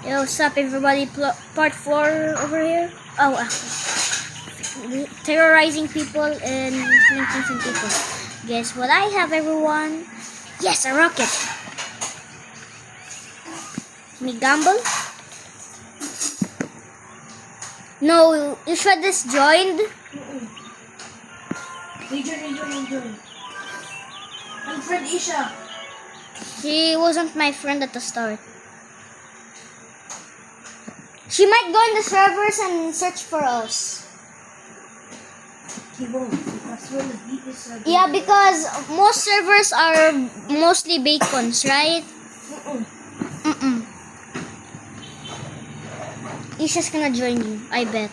Yo, what's up everybody? Part 4 over here. Oh, terrorizing people and flinching some people. Guess what I have, everyone? Yes, a rocket. Me gamble? No, Isha just joined. Rejoin. I'm friend Isha. She wasn't my friend at the start. She might go in the servers and search for us. He won't. That's where the deepest server. Yeah, because most servers are mostly bacons, right? Mm-mm. Isha's gonna join you, I bet.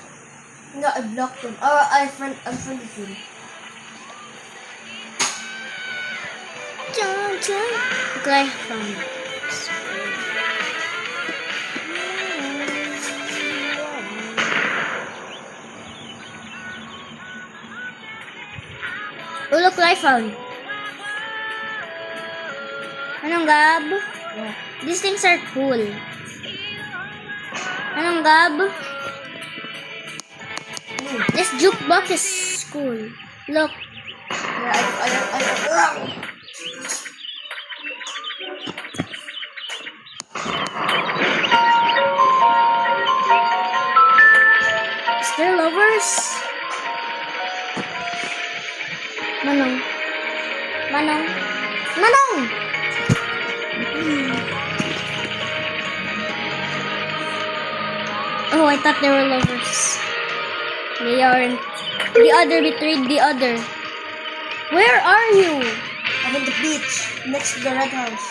No, I blocked him. I'm friendly him. Okay, I found it. Oh, look what I found. Anong Gab? Yeah. These things are cool. Anong Gab? This jukebox is cool. Look. Yeah, I Is there lovers? Manong. Oh, I thought they were lovers. They aren't. The other betrayed the other. Where are you? I'm on the beach next to the red house.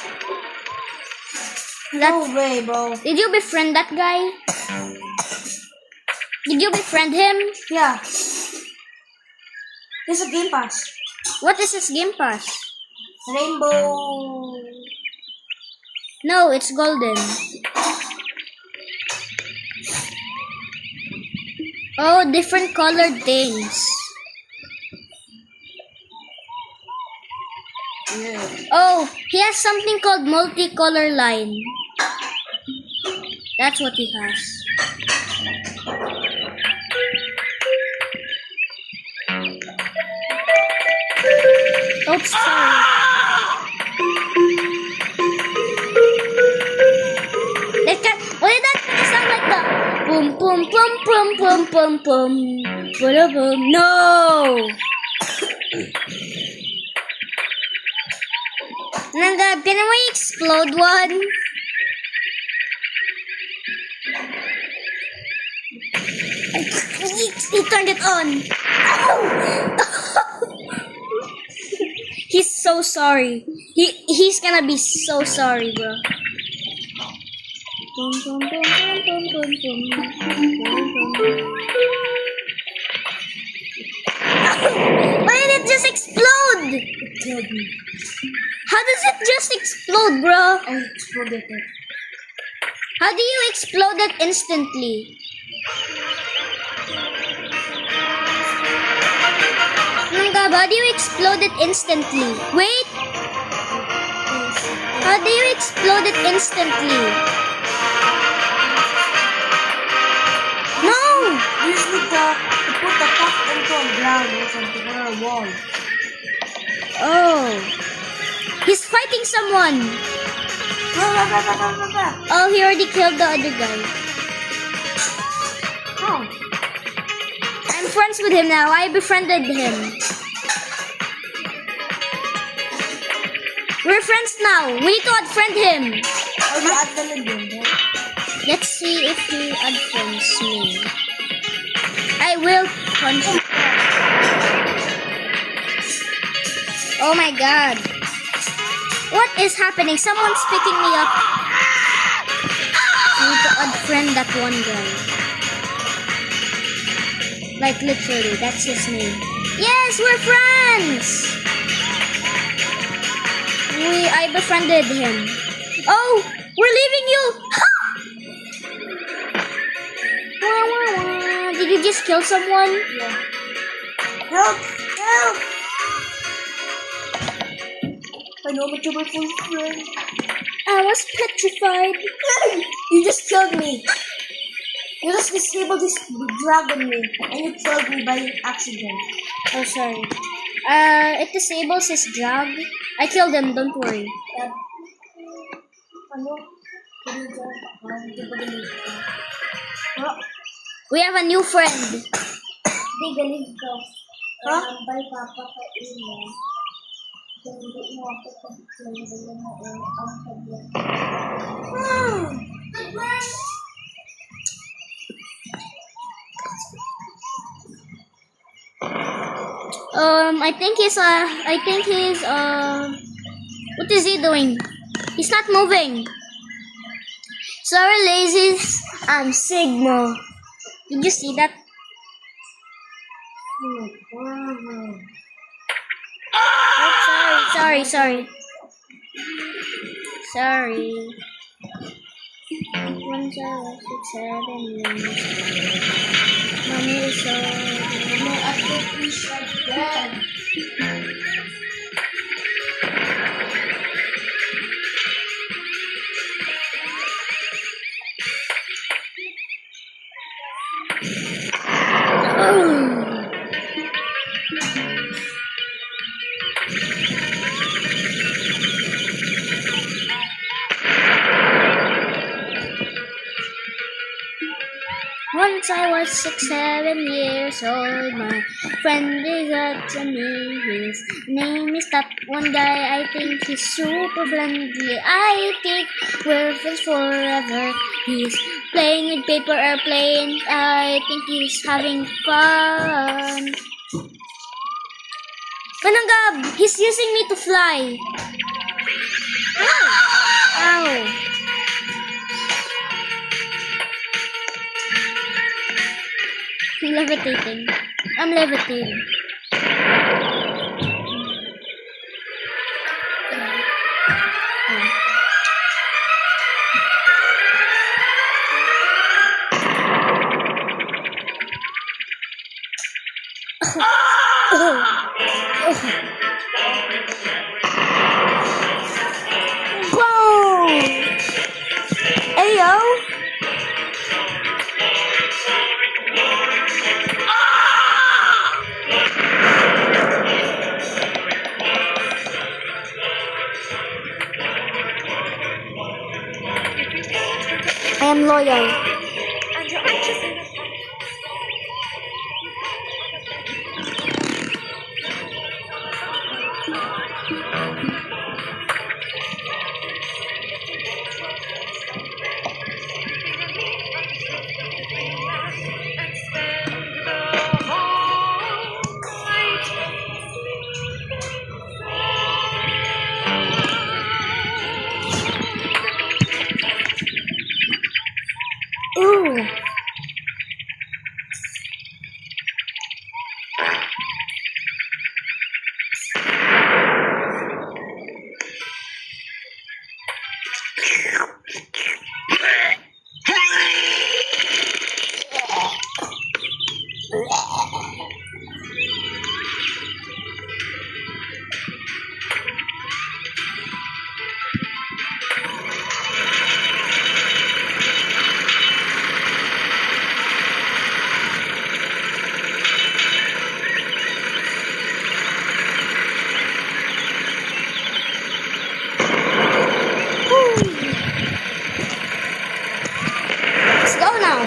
That, No way, bro. did you befriend that guy? Did you befriend him? Yeah. There's a game pass. What is his game pass? Rainbow. No, it's golden. Oh, different colored things. Yeah. Oh, he has something called multicolor line. That's what he has. Oops, sorry. Why did that sound like the boom boom boom boom boom boom boom boom boom? No. Nanga, can we explode one? He turned it on. He's so sorry. He's gonna be so sorry, bro. Boom, boom, boom, boom, boom, boom, boom. Why did it just explode? It killed me. How does it just explode, bro? I exploded it. How do you explode it instantly? Nanga, how do you explode it instantly? Wait! How do you explode it instantly? No! Usually you put the top into a ground or something or a wall. Oh. He's fighting someone. Oh, he already killed the other guy. How? I'm friends with him now. I befriended him. We're friends now. We need to unfriend him. Oh, you add them in there. Let's see if he unfriends me. I will punch him. Oh my god. What is happening? Someone's picking me up. I need to unfriend that one guy. Like literally, that's his name. Yes, we're friends! I befriended him. Oh, we're leaving you! Did you just kill someone? Yeah. Help! I know, but you're my full friend. I was petrified. You just killed me. me. You just disabled this dragon me, and you killed me by accident. Oh, sorry. It disables his drag. I killed him, don't worry. Ano? Hindi ba ganito? Ha? We have a new friend. Hindi ganito. Ha? By Papa ka ina. Hindi mo ako pag-send mo ang tablet. I think he's, what is he doing? He's not moving. Sorry, lazies. I'm Sigma. Did you see that? Oh, sorry. Sorry. 1, 0, 6, 7 years. Mommy is so. No, I think we should dead. Once I was 6, 7 years old. My friend is up to me. His name is that one guy. I think he's super friendly. I think we're friends forever. He's playing with paper airplanes. I think he's having fun. Mananggab! He's using me to fly. Ow! I'm levitating. I'm levitating. Boom! Ayo! I am loyal. Ooh. Let's go now.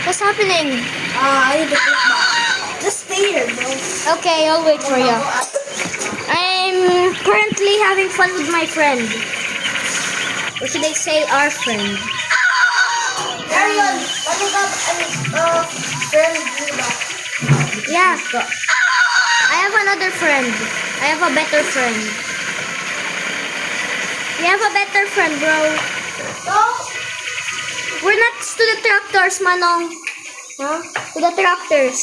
What's happening? I need to put my... Just stay here, bro. Okay, I'll wait for you. I'm currently having fun with my friend. Or should I say our friend? Ariel, let me grab friend Buddha. Yeah. I have another friend. I have a better friend. We have a better friend, bro. So, We're not to the tractors, Manong. huh? To the tractors.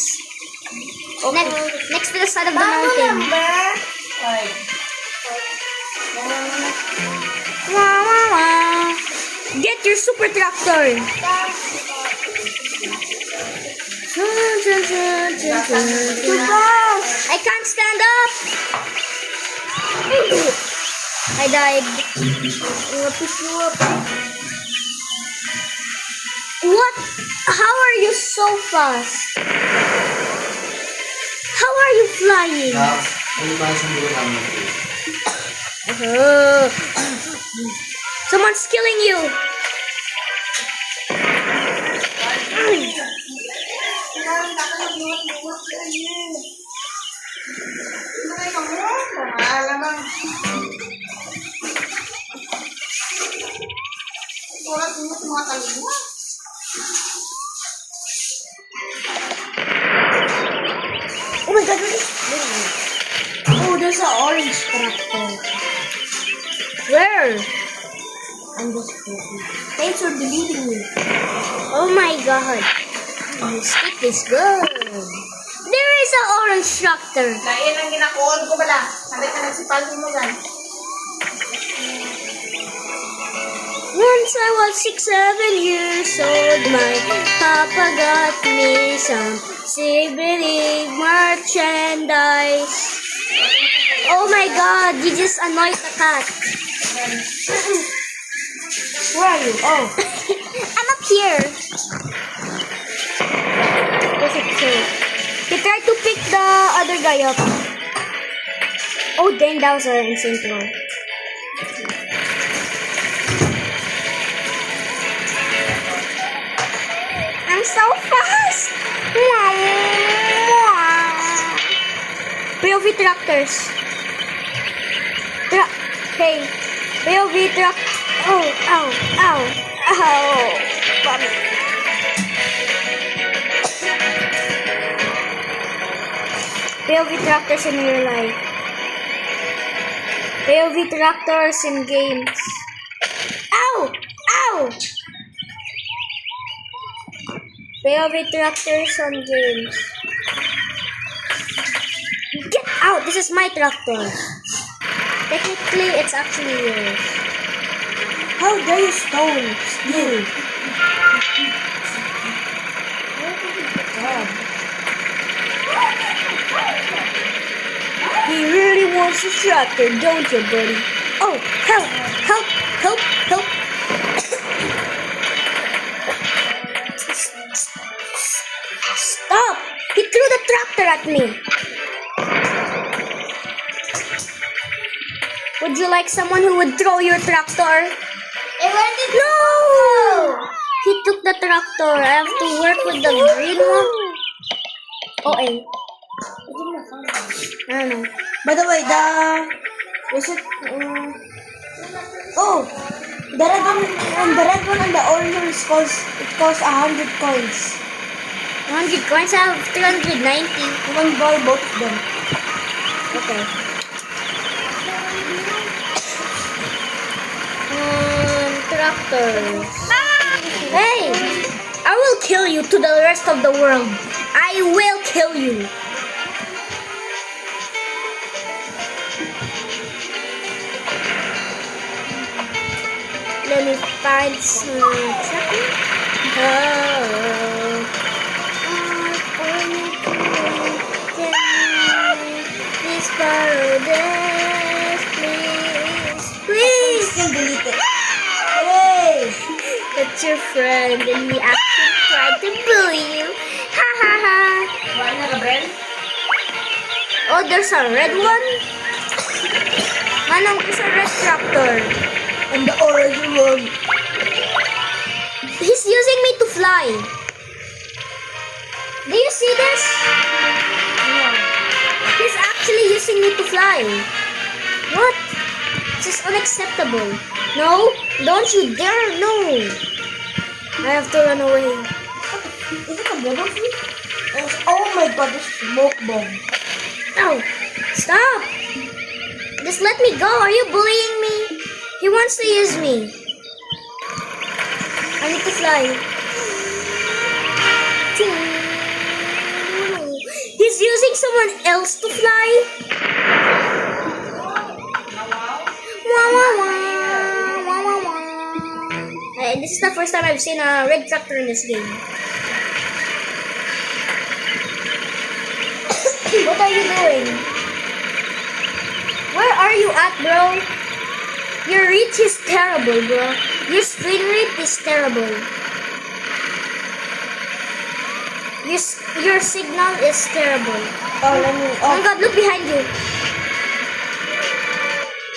Next to the side of the Bago mountain. number 5. Wah, wah, wah. Get your super tractor. I can't stand up. I died. What? How are you so fast? How are you flying? Someone's killing you. Oh my god, oh, there's an orange tractor. Where? I'm just joking. Thanks for believing me. Oh my god. This stick is good. There is an orange tractor. Dahil ang ginakuon ko pala. Sabit na nagsipal mo gan. Once I was 6, 7 years old, my papa got me some sibling merchandise. Oh my god, you just annoyed the cat. Where are you? Oh. I'm up here. What's it say? You try to pick the other guy up. Oh dang, that was an insane throw. I'm so fast! POV tractors. Hey, POV truck. Oh, ow, ow, ow. Bummy. POV tractors in real life. POV tractors in games. Ow! Ow! POV tractors on games. Get out! This is my tractor. Technically, it's actually yours. How dare you stone? Steal. He really wants a tractor, don't you, buddy? Oh, help! Help! Help! Help! Stop! He threw the tractor at me. Would you like someone who would throw your tractor? Where did No! He took the tractor. I have to work with the green one. Oh, eh. I don't know. By the way, was it? Oh, the red one and the orange one costs 100 coins. 100 coins. I have 390. You can buy both of them. Okay. Tractors. Hey! I will kill you to the rest of the world. I will kill you. Let me find some tractor. Please borrow this, please. Please. Still delete it. Hey! That's your friend and he actually tried to bully you. Ha ha ha. Why not a brand? Oh, there's a red one? Manong, there's a red tractor. And the orange one. He's using me to fly. Do you see this? He's actually using me to fly. What? This is unacceptable. No, don't you dare, no. I have to run away. Is it a battlefield? Oh my god, this smoke bomb. Ow, stop. Just let me go. Are you bullying me? He wants to use me. I need to fly. He's He's using someone else to fly. Wah, wah, wah. Wah, wah, wah. This is the first time I've seen a red tractor in this game. What are you doing? Where are you at, bro? Your reach is terrible, bro. Your screen rate is terrible. Your signal is terrible. Oh, let me. Oh my god, look behind you.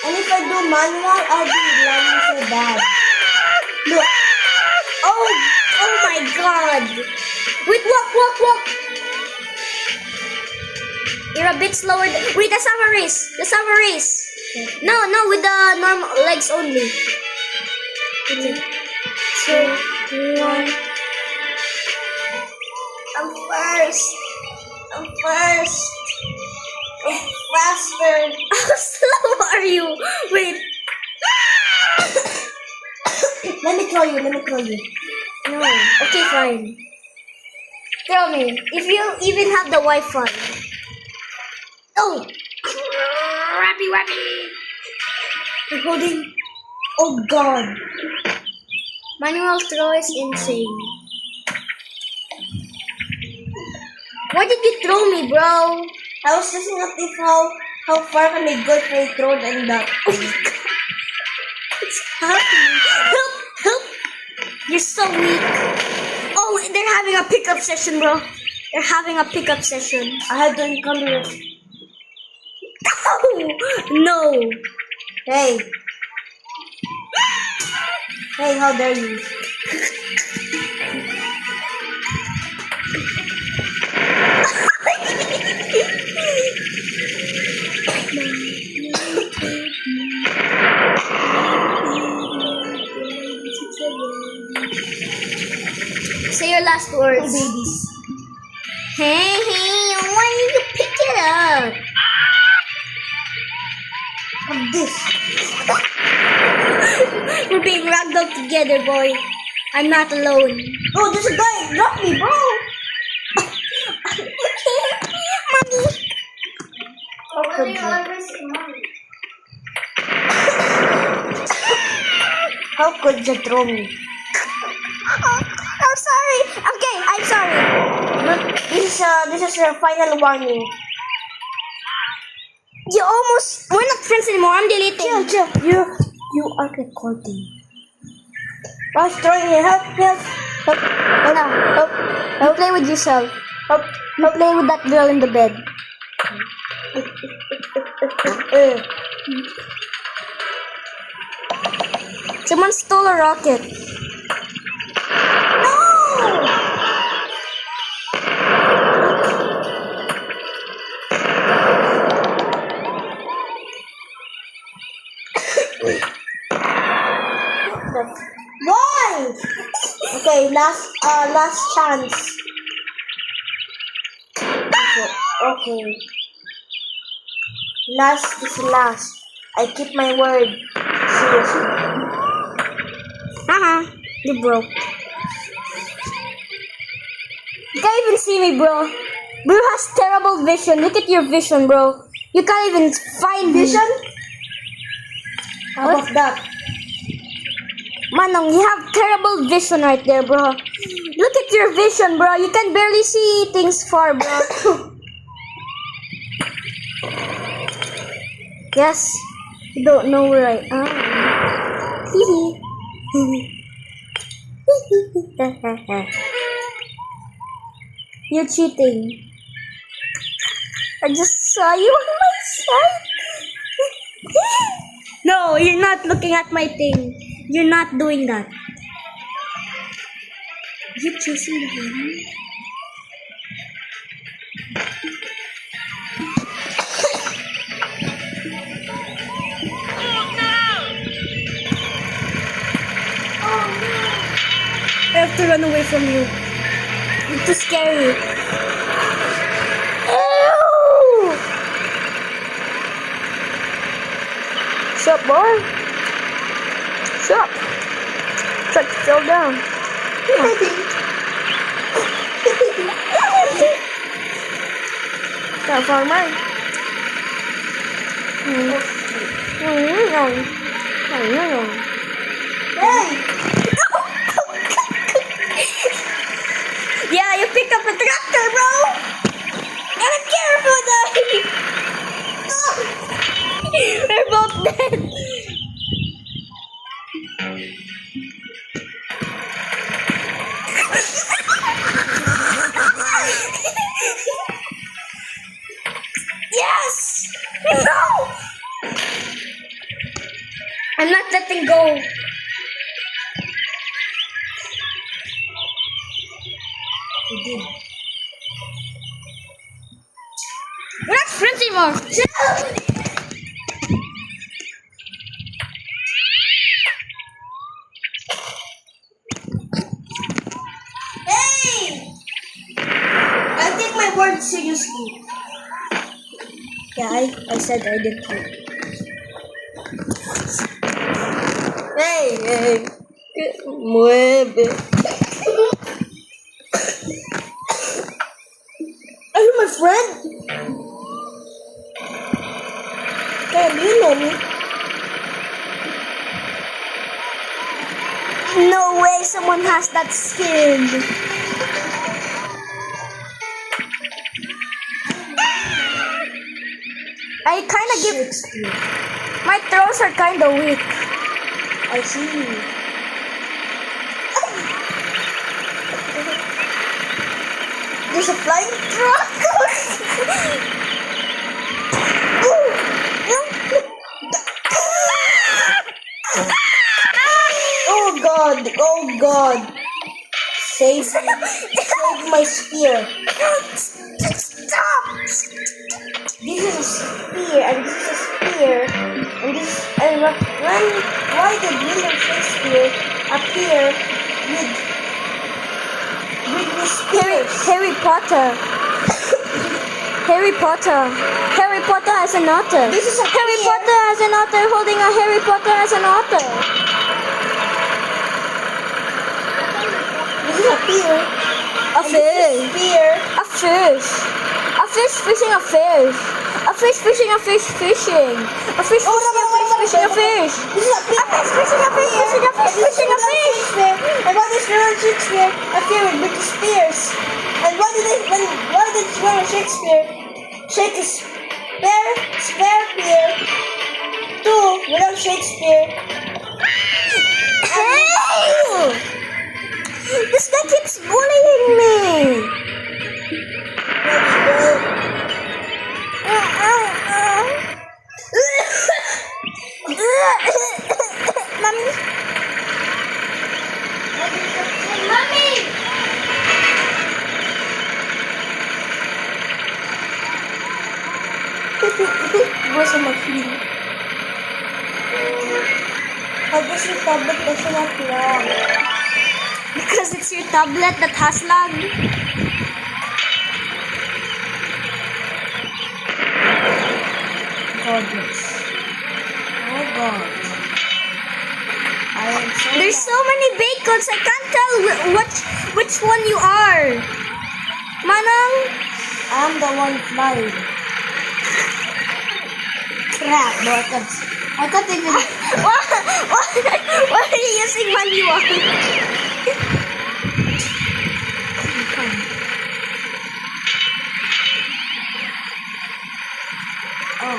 And if I do manual, I'll be lagging so bad. Look. Oh my god. Wait, walk. You're a bit slower. Wait, let's have a race. No, with the normal legs only. 3, 2, 1. I'm first. I'm faster. How slow are you? Wait. Let me throw you. No. Okay, fine. Throw me. If you even have the Wi-Fi. Oh! Rappy. I'm holding. Oh god. Manual throw is insane. Why did you throw me, bro? I was just if how far can I go if I throw and that. Oh my god. What's happening? Help! You're so weak. Oh, they're having a pickup session, bro. They're having a pickup session. I had to encounter it. No. Hey, how dare you? Say your last words. Babies. Hey, why did you pick it up? Of this. We're being ragdolled together, boy. I'm not alone. Oh, there's a guy. Drop me, bro. Mommy. How could you? How could you throw me? I'm sorry. Okay, I'm sorry. This is your final warning. You almost... We're not friends anymore. I'm deleting. Chill. You are recording. I was throwing you. Help. No. You play with yourself. You play with that girl in the bed. Someone stole a rocket. No! Why? Okay, last chance. Okay. Last is last. I keep my word. Seriously. You broke. You can't even see me, bro. Bro has terrible vision. Look at your vision, bro. You can't even find Vision? How What? about that? Manong, you have terrible vision right there, bro. Look at your vision, bro. You can barely see things far, bro. Yes. You don't know where I am. You're cheating. I just saw you on my side. No, you're not looking at my thing. You're not doing that. You're chasing the bunny? I have to run away from you. It's too scary. Ew! Shut up, boy. Shut up. Try to fall down. farmer. Hey! Yeah, you pick up a tractor, bro. Gotta careful though. We're both dead. Yes! No! I'm not letting go. You did. We're not friends anymore. Hey! I take my word seriously. Yeah, I said I did too. Hey! Mueve. Are you my friend? Kyle, do you know me? No way someone has that skin. I kind of give... Shakespeare. My throws are kind of weak. I see. There's a flying truck. Oh God! Oh God! Save me! Save my spear! Stop! This is a spear, and this is a spear, and this. And why did William Shakespeare appear with the spears? Harry Potter. Harry Potter. Harry Potter as an otter. This is a Harry spear. Potter as an otter holding a Harry Potter as an otter. This is a spear. A fish. Spear. A fish. A fish fishing a fish. A fish fishing a fish fishing. A fish fishing a fish fishing a fish. This is a A fish fishing a fish fishing a fish fishing a fish. And why does William Shakespeare appear with the spears? And why did William Shakespeare shake his spare spear to William Shakespeare? Hey! This guy keeps bullying me. Mommy. Where's my feet? How does your tablet does not long? Because it's your tablet that has lag. Goodness. Oh God. I am so There's so many bacons, I can't tell which one you are. Manang? I'm the one flying. Crap, no, I can't even. Why are you using manual? Oh.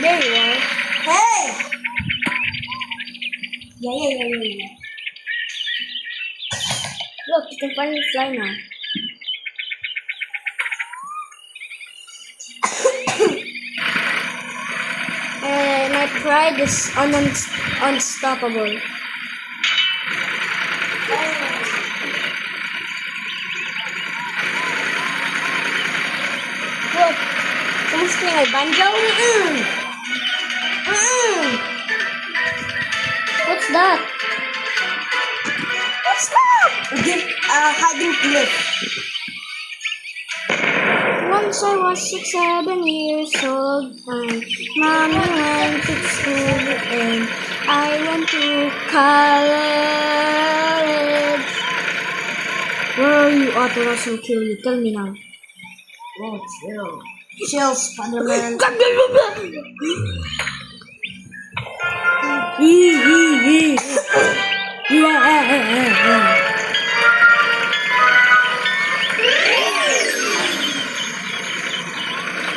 There you are. Hey! Yeah. Look, you can finally fly now. And my pride is unstoppable. Look, someone's playing a banjo. What's that? What's that? Hiding cliff. Once I was 6, 7 years old, and mommy went to school, and I went to college. Where are you? Atlas will kill you. Tell me now. Oh, chill. Chill, Spider-Man.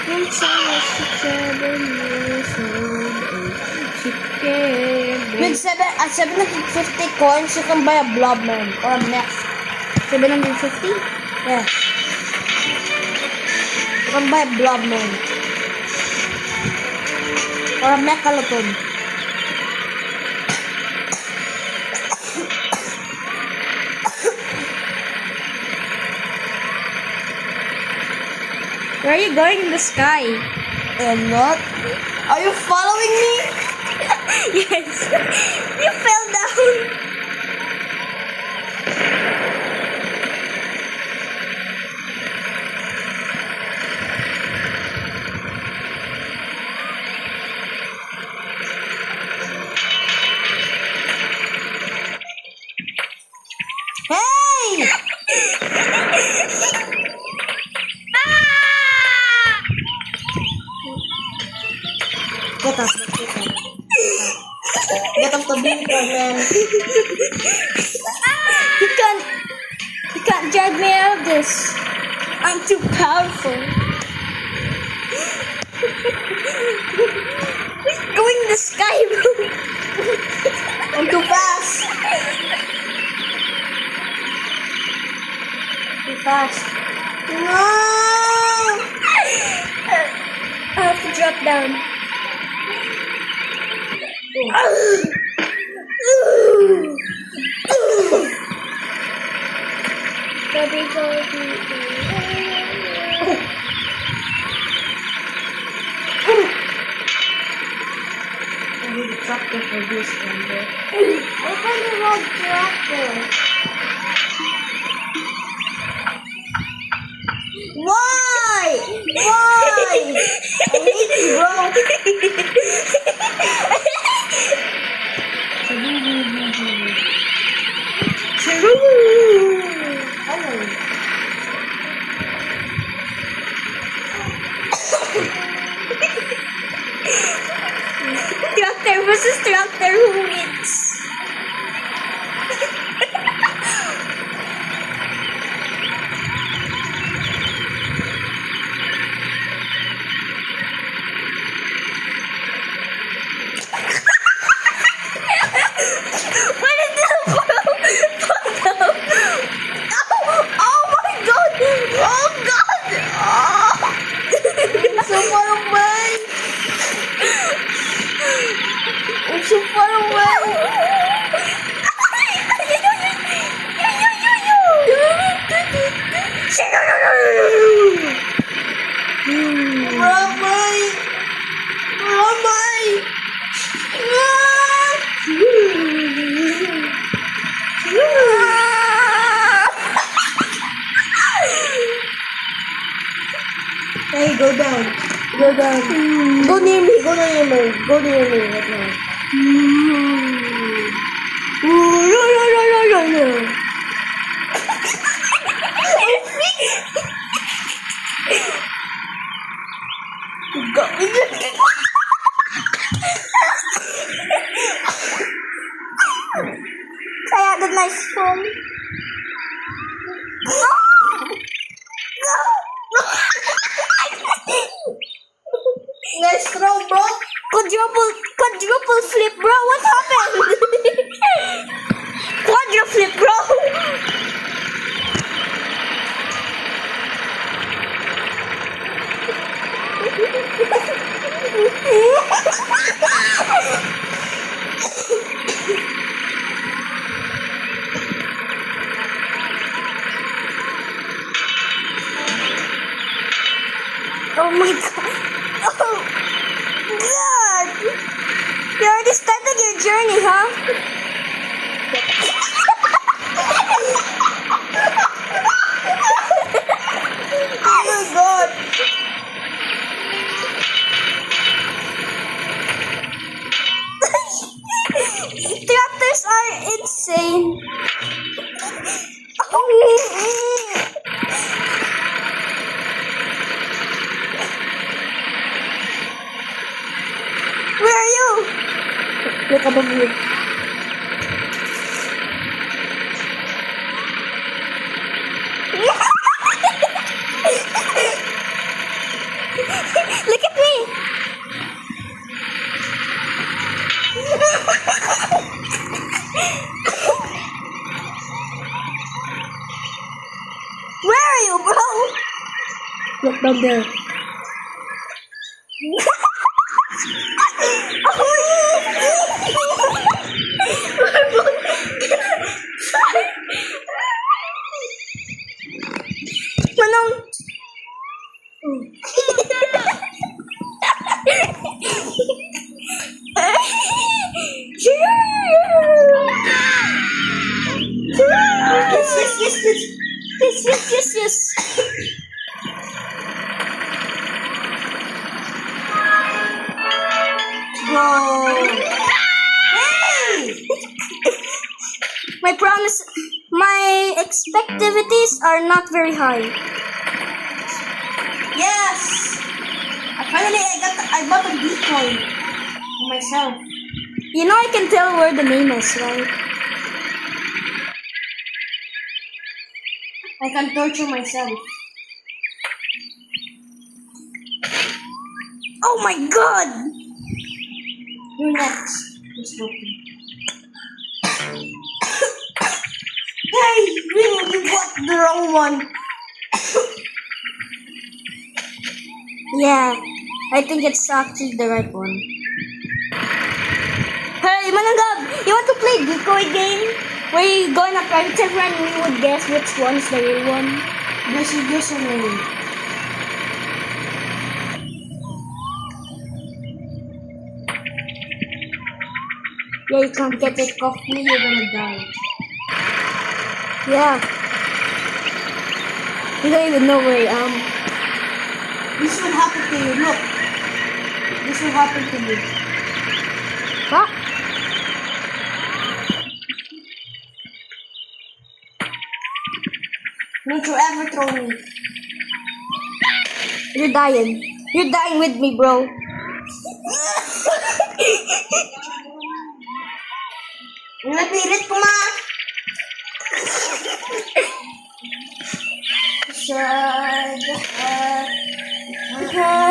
Once I was 7 years old, she came. With 750 coins, you can buy a Blobman or a mech. 750? Yeah. You can buy a Blobman. Or a Mechaloton. Where are you going in the sky? I'm not. Are you following me? Yes. You fell down. Hey! Get off the vehicle. Get off the vehicle, man. You can't drag me out of this. I'm too powerful. Going in the sky, bro. I'm too fast. Too fast. No! I have to drop down. I need a tractor for this one, bro. I find the wrong tractor. Why? Why? I hate you, bro. Hello. Tractor versus tractor, who wins? What is this? Oh my god! Oh god! Oh. So far away. I'm so far away. Where am I? Where am I? Hey, go down. Go down. Go near me. Go near me. Go near me right now. Kaya the nice phone. Nice throw, bro. Quadruple flip, bro. What happened? Quadruple flip, bro. Oh my god. Oh god. You already started your journey, huh? Oh my god. Tractors are insane. Oh. Look above you. Look at me. Where are you, bro? Look down there. Manong. Yes. Bro. Hey! My expectativities are not very high. Yes! I bought a Bitcoin for myself. You know I can tell where the name is, right? I can torture myself. Oh my god! You're next. Just looking. Hey, really, you bought the wrong one. Yeah, I think it's actually the right one. Hey, Manangab, you want to play decoy game? Where you go in a primitive run and we would guess which one's the real one? There's so many. Yeah, you can't get it. Take off me, you're gonna die. Yeah. You don't even know where I am. This will happen to you. Look. This will happen to you. What? Don't you ever throw me. You're dying. You're dying with me, bro. Napilit ko ma.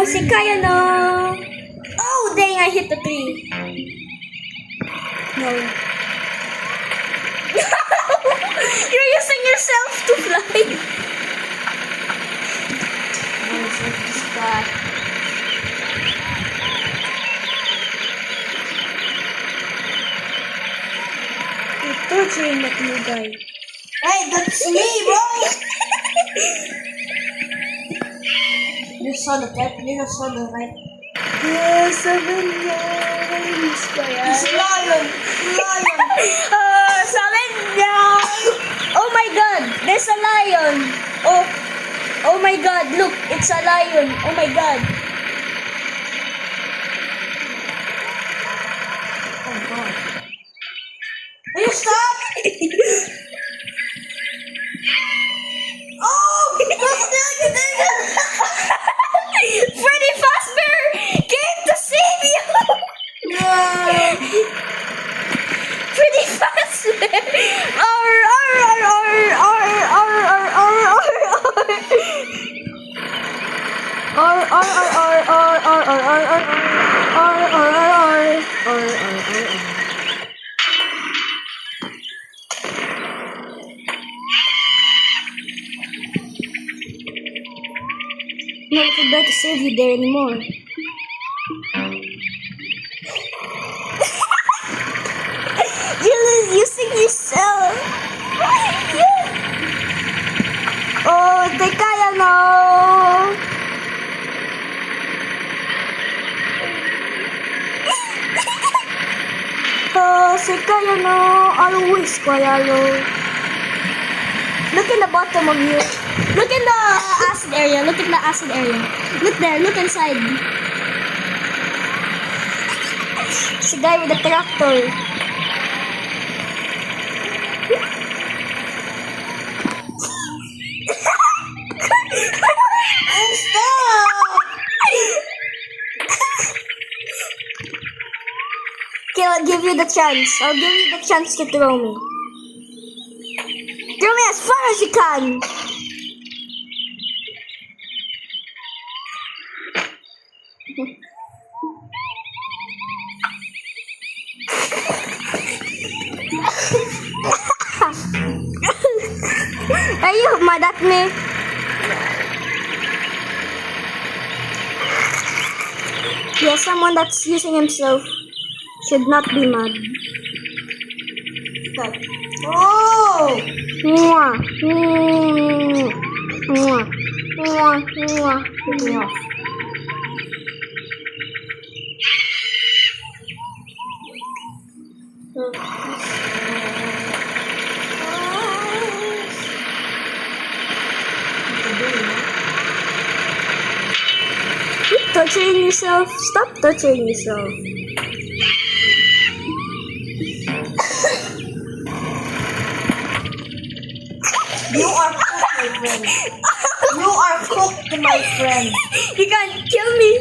Si Kaya no. Oh, dang, I hit the tree. No. You're using yourself to fly. You're torturing that new guy. Hey, that's me, bro. You saw the right. You saw the right. Yes, seven years. It's lion. Lion. Oh my god, there's a lion. Oh my god, look, it's a lion. Oh my god. Oh god. Will you stop? Oh, Freddy Fazbear came to save you. no. Freddy Fazbear. No, I forgot to save you there anymore. You're using yourself. Oh, teka yan o. Oh, teka yan o. Always kaya lo. Look in the bottom of you. Look in the acid area. Look in the acid area. Look there. Look inside. It's a guy with a tractor. Stop! Okay, I'll give give you the chance. I'll give you the chance to throw me. Throw me as far as you can. Are you mad at me? Yeah, someone that's using himself should not be mad. Oh! Mwah. Mwah. Mwah. Mwah. Mwah. Keep torturing yourself. Stop torturing yourself. You are cooked, my friend. You are cooked, my friend. You can't kill me.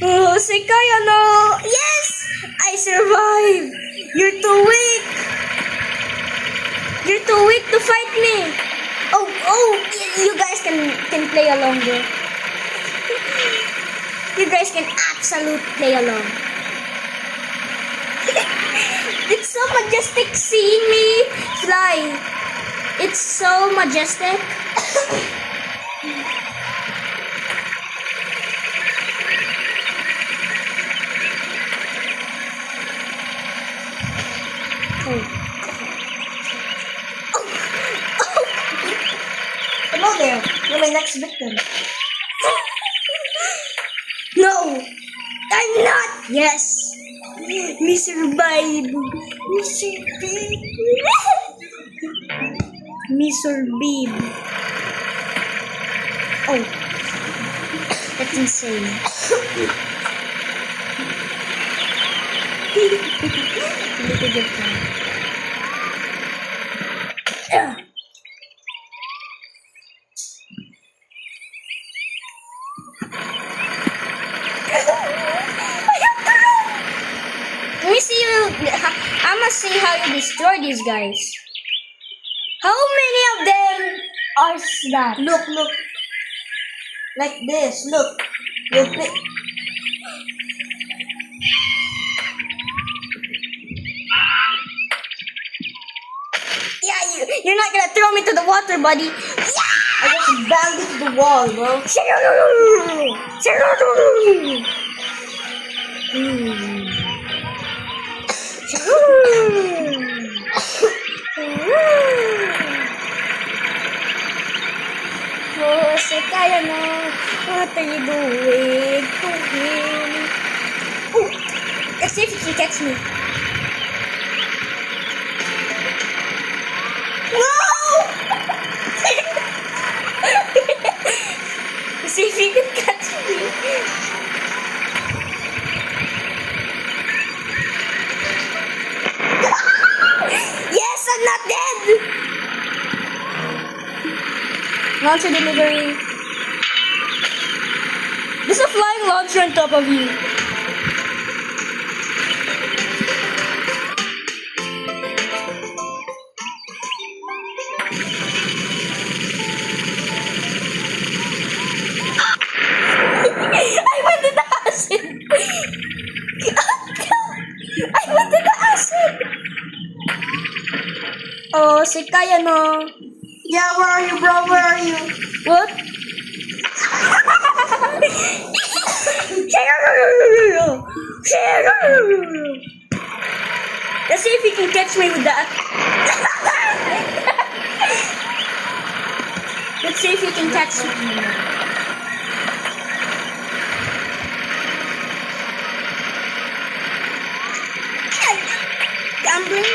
Oh, Sekaya, no. Yes! I survived. You're too weak. You're too weak to fight me. You guys can play along there. You guys can absolute play along. It's so majestic seeing me fly. It's so majestic. Hello there. You're my next victim. No, I'm not. Yes, me survive. Me survive. Me survive. Oh, that's insane. Look at your plan. Let me see you. I'ma see how you destroy these guys. How many of them are that? Look, look. Like this. Look. You pick. Yeah, you're not gonna throw me to the water, buddy. I just banged it to the wall, bro. Oh, Sekaya, no. What are you doing to him? Oh, let's see if he can catch me. No! Let's see if he can catch me. Yes, I'm not dead. Launcher delivery. There's a flying launcher on top of you. I went in the acid. I went in the acid. Oh, Sekaya, no. Yeah, where are you, bro? Where are you? What? Let's see if he can catch me with that. Let's see if he can catch me. Gambling?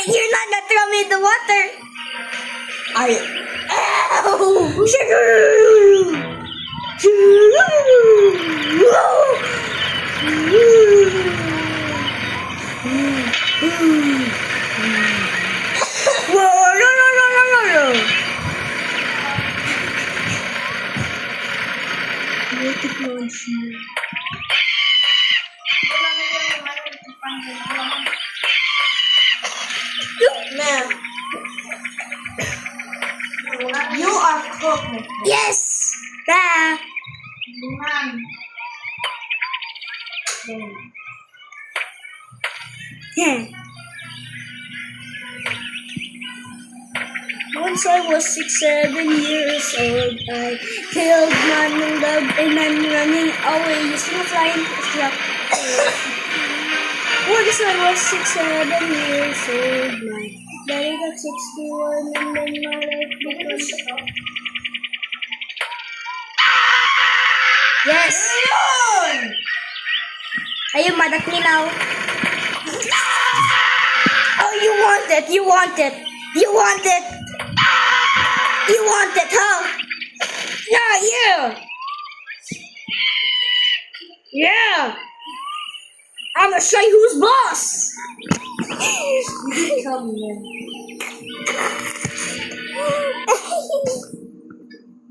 You're not gonna throw me in the water. Rocket launcher. Man. You are cooked. Yes! Da! Hmm. Once I was 6, 7 years old, I killed Manong Dog and I'm running away using a flying truck. Once I was 6, 7 years old, my daddy got 61 and then my life becomes... Yes! Ayun! Are you mad at me now? Oh, you want it! You want it! You want it! You want it, huh? Yeah, yeah! Yeah! I'm gonna show you who's boss! Come here.